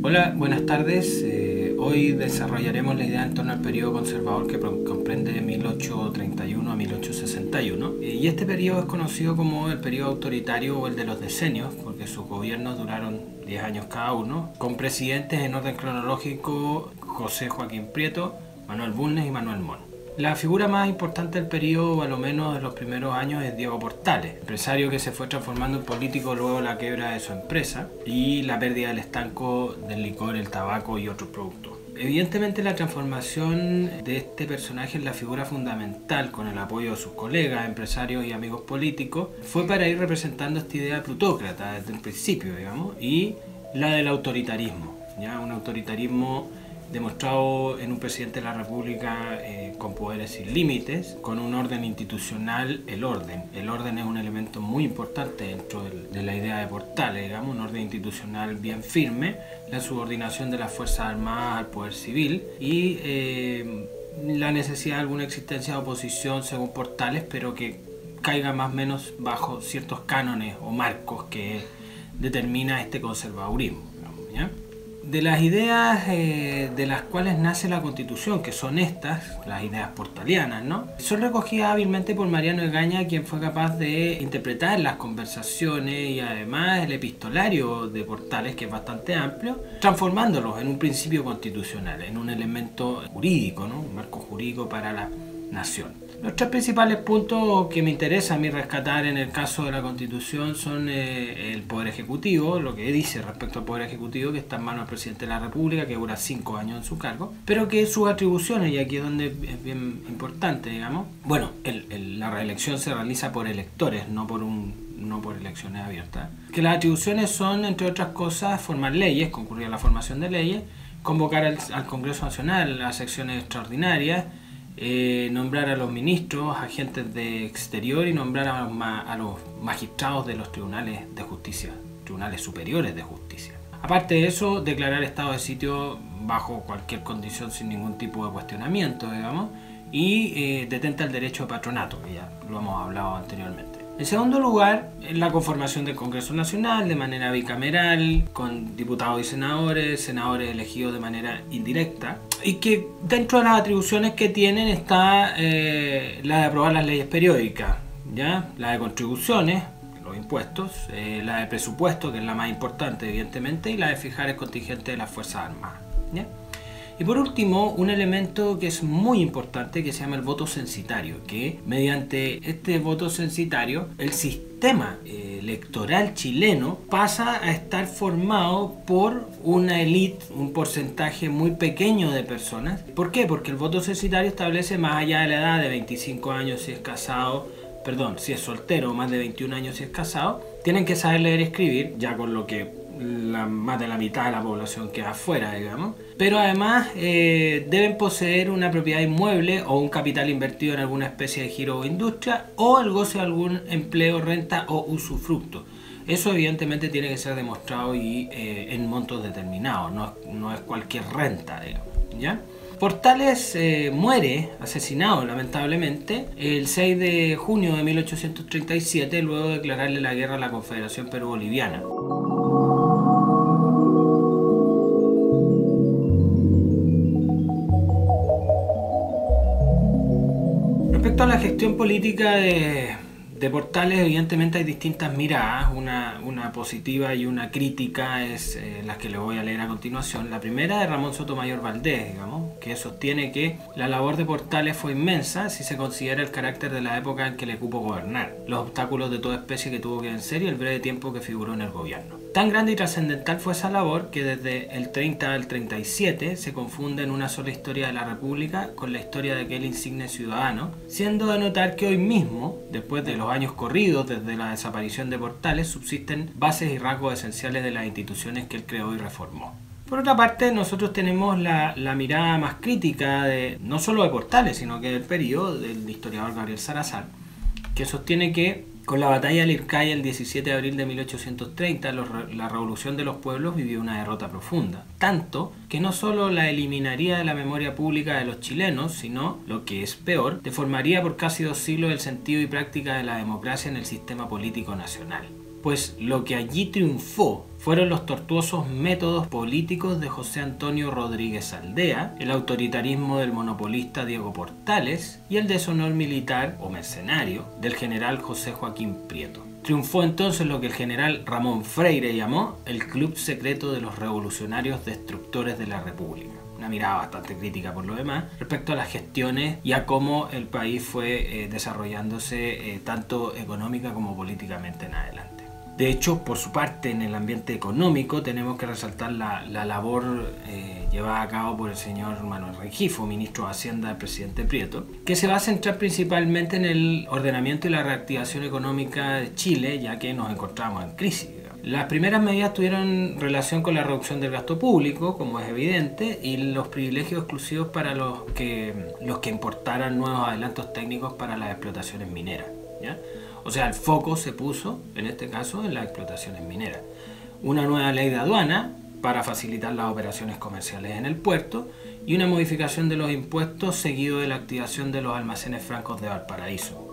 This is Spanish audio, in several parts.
Hola, buenas tardes. Hoy desarrollaremos la idea en torno al periodo conservador que comprende de 1831 a 1861. Y este periodo es conocido como el periodo autoritario o el de los decenios, porque sus gobiernos duraron 10 años cada uno, con presidentes en orden cronológico: José Joaquín Prieto, Manuel Bulnes y Manuel Montt. La figura más importante del periodo, a lo menos de los primeros años, es Diego Portales, empresario que se fue transformando en político luego de la quiebra de su empresa y la pérdida del estanco del licor, el tabaco y otros productos. Evidentemente la transformación de este personaje en la figura fundamental, con el apoyo de sus colegas, empresarios y amigos políticos, fue para ir representando esta idea plutócrata desde el principio, digamos, y la del autoritarismo, ¿ya? Un autoritarismo demostrado en un presidente de la República con poderes sin límites, con un orden institucional. El orden es un elemento muy importante dentro de la idea de Portales, digamos, un orden institucional bien firme, la subordinación de las Fuerzas Armadas al poder civil y la necesidad de alguna existencia de oposición según Portales, pero que caiga más o menos bajo ciertos cánones o marcos que determina este conservadurismo, digamos, ¿ya? De las ideas de las cuales nace la Constitución, que son estas, las ideas portalianas, ¿no?, son recogidas hábilmente por Mariano Egaña, quien fue capaz de interpretar las conversaciones y además el epistolario de Portales, que es bastante amplio, transformándolos en un principio constitucional, en un elemento jurídico, ¿no?, un marco jurídico para la nación. Los tres principales puntos que me interesa a mí rescatar en el caso de la Constitución son el Poder Ejecutivo, lo que dice respecto al Poder Ejecutivo, que está en manos del Presidente de la República, que dura 5 años en su cargo, pero que sus atribuciones, y aquí es donde es bien importante, digamos, bueno, la reelección se realiza por electores, no por elecciones abiertas, que las atribuciones son, entre otras cosas, formar leyes, concurrir a la formación de leyes, convocar al Congreso Nacional a secciones extraordinarias, nombrar a los ministros, agentes de exterior y nombrar a los magistrados de los tribunales de justicia, tribunales superiores de justicia. Aparte de eso, declarar estado de sitio bajo cualquier condición sin ningún tipo de cuestionamiento, digamos, y detenta el derecho de patronato, que ya lo hemos hablado anteriormente. En segundo lugar, la conformación del Congreso Nacional de manera bicameral, con diputados y senadores elegidos de manera indirecta, y que dentro de las atribuciones que tienen está la de aprobar las leyes periódicas, ¿ya?, la de contribuciones, los impuestos, la de presupuesto, que es la más importante evidentemente, y la de fijar el contingente de las Fuerzas Armadas, ¿ya? Y por último, un elemento que es muy importante, que se llama el voto censitario, que mediante este voto censitario el sistema electoral chileno pasa a estar formado por una élite, un porcentaje muy pequeño de personas. ¿Por qué? Porque el voto censitario establece, más allá de la edad de 25 años si es casado, si es soltero, más de 21 años si es casado, tienen que saber leer y escribir, ya con lo que más de la mitad de la población queda afuera, digamos, pero además deben poseer una propiedad inmueble o un capital invertido en alguna especie de giro o industria, o el goce de algún empleo, renta o usufructo. Eso evidentemente tiene que ser demostrado y en montos determinados, no es cualquier renta, digamos, ¿ya? Portales muere asesinado lamentablemente el 6 de junio de 1837, luego de declararle la guerra a la Confederación Perú-Boliviana. Respecto a la gestión política de Portales, evidentemente hay distintas miradas, una positiva y una crítica es las que les voy a leer a continuación. La primera de Ramón Sotomayor Valdés, digamos, que sostiene que la labor de Portales fue inmensa si se considera el carácter de la época en que le cupo gobernar, los obstáculos de toda especie que tuvo que vencer y el breve tiempo que figuró en el gobierno. Tan grande y trascendental fue esa labor que desde el 30 al 37 se confunde en una sola historia de la República con la historia de aquel insigne ciudadano, siendo de notar que hoy mismo, después de los años corridos desde la desaparición de Portales, subsisten bases y rasgos esenciales de las instituciones que él creó y reformó. Por otra parte, nosotros tenemos la mirada más crítica no solo de Portales, sino que del periodo del historiador Gabriel Salazar, que sostiene que con la batalla de Lircay el 17 de abril de 1830, la revolución de los pueblos vivió una derrota profunda, tanto que no solo la eliminaría de la memoria pública de los chilenos, sino, lo que es peor, deformaría por casi 2 siglos el sentido y práctica de la democracia en el sistema político nacional. pues lo que allí triunfó fueron los tortuosos métodos políticos de José Antonio Rodríguez Aldea, el autoritarismo del monopolista Diego Portales y el deshonor militar o mercenario del general José Joaquín Prieto. Triunfó entonces lo que el general Ramón Freire llamó el club secreto de los revolucionarios destructores de la República. Una mirada bastante crítica por lo demás respecto a las gestiones y a cómo el país fue desarrollándose tanto económica como políticamente en adelante. De hecho, por su parte, en el ambiente económico tenemos que resaltar la labor llevada a cabo por el señor Manuel Rengifo, ministro de Hacienda del presidente Prieto, que se va a centrar principalmente en el ordenamiento y la reactivación económica de Chile, ya que nos encontramos en crisis. Las primeras medidas tuvieron relación con la reducción del gasto público, como es evidente, y los privilegios exclusivos para los que importaran nuevos adelantos técnicos para las explotaciones mineras, ¿ya? O sea, el foco se puso, en este caso, en las explotaciones mineras. Una nueva ley de aduana para facilitar las operaciones comerciales en el puerto y una modificación de los impuestos seguido de la activación de los almacenes francos de Valparaíso.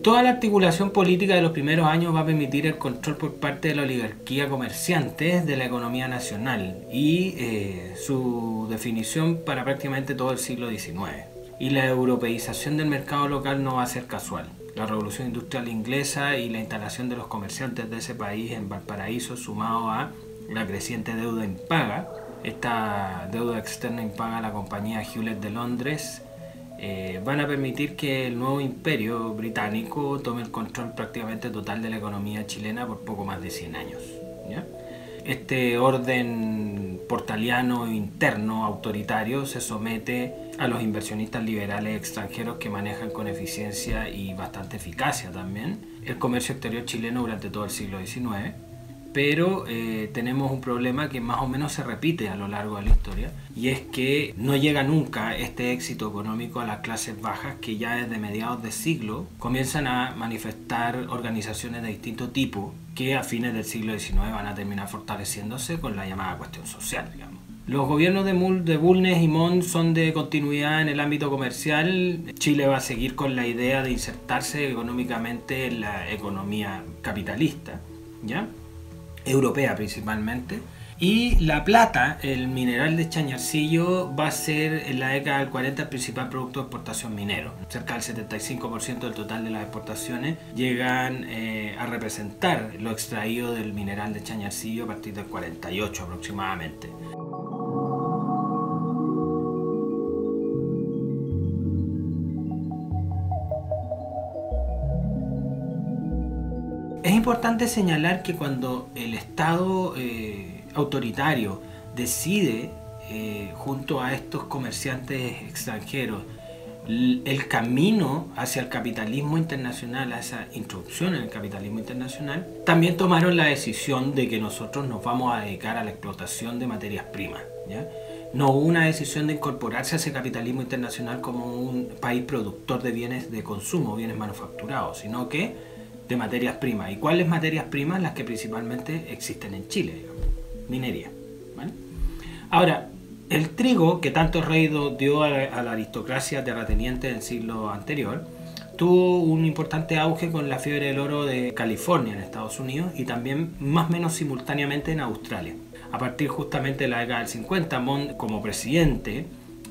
Toda la articulación política de los primeros años va a permitir el control por parte de la oligarquía comerciante de la economía nacional y su definición para prácticamente todo el siglo XIX. Y la europeización del mercado local no va a ser casual. La revolución industrial inglesa y la instalación de los comerciantes de ese país en Valparaíso, sumado a la creciente deuda impaga, esta deuda externa impaga a la compañía Hewlett de Londres, van a permitir que el nuevo imperio británico tome el control prácticamente total de la economía chilena por poco más de 100 años, ¿ya? Este orden portaliano interno autoritario se somete a los inversionistas liberales extranjeros que manejan con eficiencia y bastante eficacia también el comercio exterior chileno durante todo el siglo XIX. Pero tenemos un problema que más o menos se repite a lo largo de la historia, y es que no llega nunca este éxito económico a las clases bajas, que ya desde mediados de siglo comienzan a manifestar organizaciones de distinto tipo que a fines del siglo XIX van a terminar fortaleciéndose con la llamada cuestión social, digamos. Los gobiernos de Bulnes y Montt son de continuidad en el ámbito comercial. Chile va a seguir con la idea de insertarse económicamente en la economía capitalista, ¿ya? Europea principalmente, y la plata, el mineral de Chañarcillo, va a ser en la década del 40 el principal producto de exportación minero. Cerca del 75% del total de las exportaciones llegan a representar lo extraído del mineral de Chañarcillo a partir del 48 aproximadamente. Es importante señalar que cuando el Estado autoritario decide, junto a estos comerciantes extranjeros, el camino hacia el capitalismo internacional, a esa introducción en el capitalismo internacional, también tomaron la decisión de que nosotros nos vamos a dedicar a la explotación de materias primas, ¿ya? No hubo una decisión de incorporarse a ese capitalismo internacional como un país productor de bienes de consumo, bienes manufacturados, sino que de materias primas. ¿Y cuáles materias primas? Las que principalmente existen en Chile, digamos. Minería, ¿vale? Ahora, el trigo, que tanto rédito dio a la aristocracia terrateniente del siglo anterior, tuvo un importante auge con la fiebre del oro de California en Estados Unidos y también más o menos simultáneamente en Australia. A partir justamente de la década del 50, Montt como presidente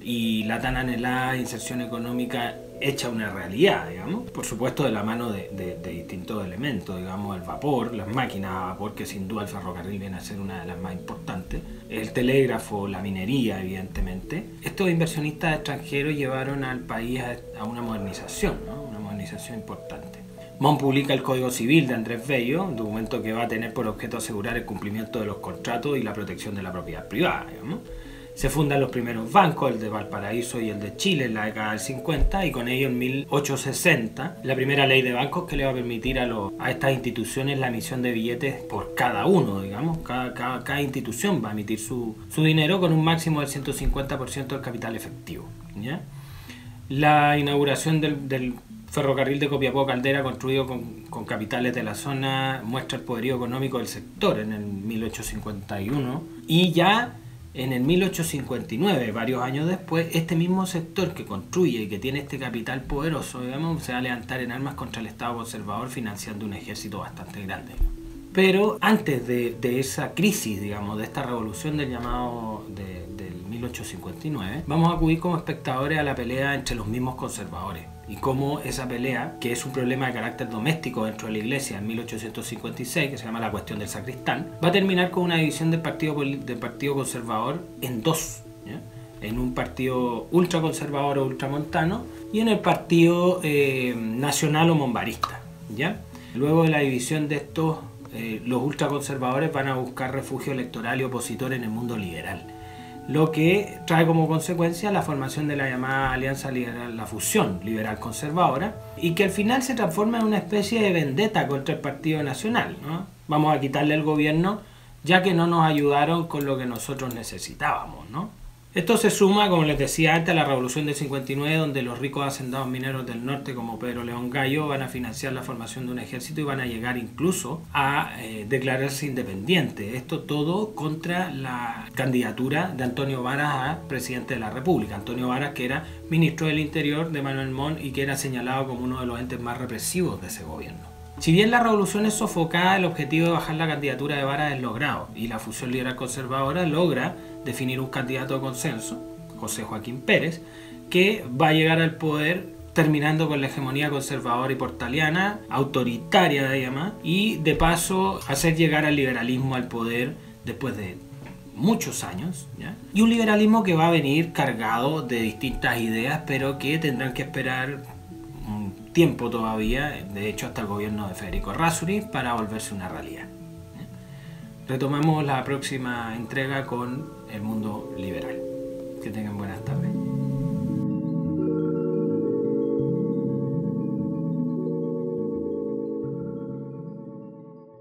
y la tan anhelada inserción económica hecha una realidad, digamos, por supuesto de la mano de distintos elementos, digamos, el vapor, las máquinas a vapor, que sin duda el ferrocarril viene a ser una de las más importantes, el telégrafo, la minería, evidentemente. Estos inversionistas extranjeros llevaron al país a una modernización, ¿no? Una modernización importante. Montt publica el Código Civil de Andrés Bello, un documento que va a tener por objeto asegurar el cumplimiento de los contratos y la protección de la propiedad privada, digamos. Se fundan los primeros bancos, el de Valparaíso y el de Chile en la década del 50, y con ello en 1860 la primera ley de bancos que le va a permitir a estas instituciones la emisión de billetes por cada uno, digamos. Cada institución va a emitir su dinero con un máximo del 150% del capital efectivo, ¿ya? La inauguración del ferrocarril de Copiapó Caldera, construido con capitales de la zona, muestra el poderío económico del sector en el 1851, y ya en el 1859, varios años después, este mismo sector que construye y que tiene este capital poderoso, digamos, se va a levantar en armas contra el Estado conservador, financiando un ejército bastante grande. Pero antes de esa crisis, digamos, de esta revolución del llamado del 1859, vamos a acudir como espectadores a la pelea entre los mismos conservadores y cómo esa pelea, que es un problema de carácter doméstico dentro de la iglesia en 1856, que se llama la cuestión del sacristán, va a terminar con una división del partido conservador en dos, ¿ya? En un partido ultraconservador o ultramontano y en el partido nacional o monbarista, ¿ya? Luego de la división de estos, los ultraconservadores van a buscar refugio electoral y opositor en el mundo liberal, lo que trae como consecuencia la formación de la llamada Alianza Liberal, la fusión liberal-conservadora, y que al final se transforma en una especie de vendetta contra el Partido Nacional, ¿no? Vamos a quitarle el gobierno ya que no nos ayudaron con lo que nosotros necesitábamos, ¿no? Esto se suma, como les decía antes, a la Revolución del 59, donde los ricos hacendados mineros del norte, como Pedro León Gallo, van a financiar la formación de un ejército y van a llegar incluso a declararse independientes. Esto todo contra la candidatura de Antonio Varas a presidente de la República. Antonio Varas, que era ministro del Interior de Manuel Montt y que era señalado como uno de los entes más represivos de ese gobierno. Si bien la revolución es sofocada, el objetivo de bajar la candidatura de Varas es logrado y la fusión liberal conservadora logra definir un candidato de consenso, José Joaquín Pérez, que va a llegar al poder terminando con la hegemonía conservadora y portaliana, autoritaria además, y de paso hacer llegar al liberalismo al poder después de muchos años, ¿ya? Y un liberalismo que va a venir cargado de distintas ideas, pero que tendrán que esperar un tiempo todavía, de hecho hasta el gobierno de Federico Errázuriz, para volverse una realidad. Retomamos la próxima entrega con el mundo liberal. Que tengan buenas tardes.